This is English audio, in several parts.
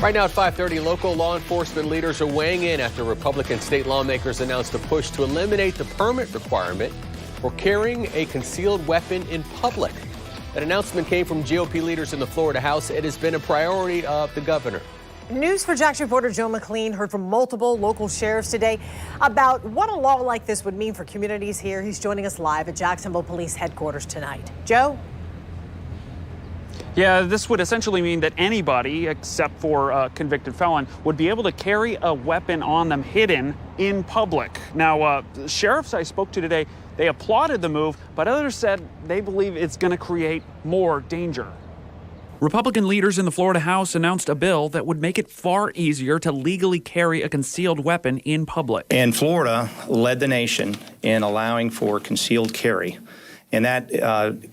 Right now at 5:30, local law enforcement leaders are weighing in after Republican state lawmakers announced a push to eliminate the permit requirement for carrying a concealed weapon in public. That announcement came from GOP leaders in the Florida House. It has been a priority of the governor. News for Jax reporter Joe McLean heard from multiple local sheriffs today about what a law like this would mean for communities here. He's joining us live at Jacksonville Police Headquarters tonight. Joe? Yeah, this would essentially mean that anybody, except for a convicted felon, would be able to carry a weapon on them hidden in public. Now, sheriffs I spoke to today, they applauded the move, but others said they believe it's going to create more danger. Republican leaders in the Florida House announced a bill that would make it far easier to legally carry a concealed weapon in public. And Florida led the nation in allowing for concealed carry. And that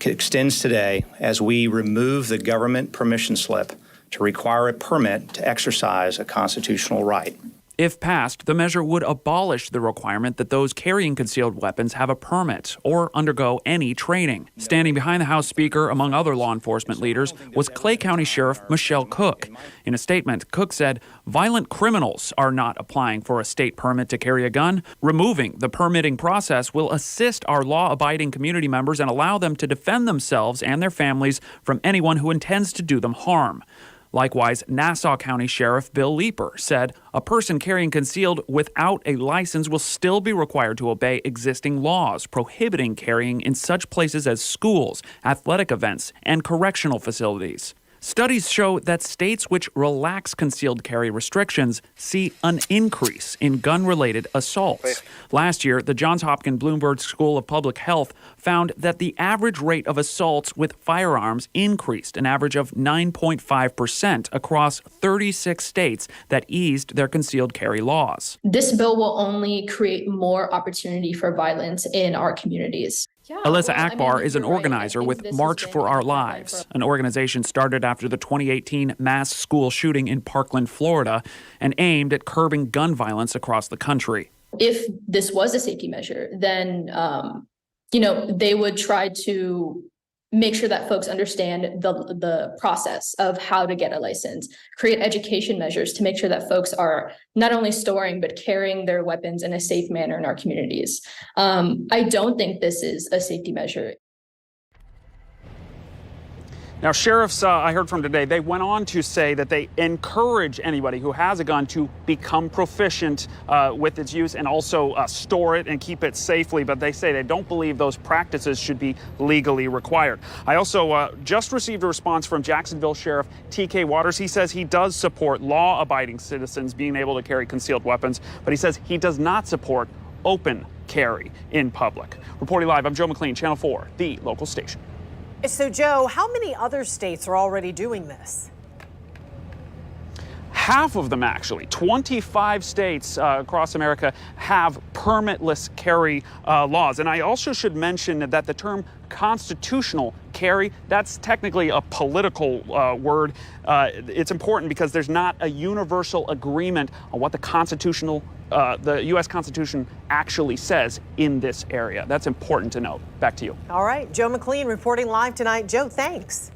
extends today as we remove the government permission slip to require a permit to exercise a constitutional right. If passed, the measure would abolish the requirement that those carrying concealed weapons have a permit or undergo any training. Standing behind the House Speaker, among other law enforcement leaders, was Clay County Sheriff Michelle Cook. In a statement, Cook said violent criminals are not applying for a state permit to carry a gun. Removing the permitting process will assist our law-abiding community members and allow them to defend themselves and their families from anyone who intends to do them harm. Likewise, Nassau County Sheriff Bill Leeper said a person carrying concealed without a license will still be required to obey existing laws prohibiting carrying in such places as schools, athletic events, and correctional facilities. Studies show that states which relax concealed carry restrictions see an increase in gun-related assaults. Last year, the Johns Hopkins Bloomberg School of Public Health found that the average rate of assaults with firearms increased an average of 9.5% across 36 states that eased their concealed carry laws. This bill will only create more opportunity for violence in our communities. Alyssa Akbar is an organizer with March for Our Lives, an organization started after the 2018 mass school shooting in Parkland, Florida, and aimed at curbing gun violence across the country. If this was a safety measure, then, they would try to make sure that folks understand the process of how to get a license, create education measures to make sure that folks are not only storing, but carrying their weapons in a safe manner in our communities. I don't think this is a safety measure. Now, sheriffs I heard from today, they went on to say that they encourage anybody who has a gun to become proficient with its use and also store it and keep it safely. But they say they don't believe those practices should be legally required. I also just received a response from Jacksonville Sheriff T.K. Waters. He says he does support law-abiding citizens being able to carry concealed weapons, but he says he does not support open carry in public. Reporting live, I'm Joe McLean, Channel 4, the local station. So, Joe, how many other states are already doing this? Half of them, actually. 25 states across America have permitless carry laws. And I also should mention that the term constitutional carry, that's technically a political word. It's important because there's not a universal agreement on what the U.S. Constitution actually says in this area. That's important to note. Back to you. All right. Joe McLean reporting live tonight. Joe, thanks.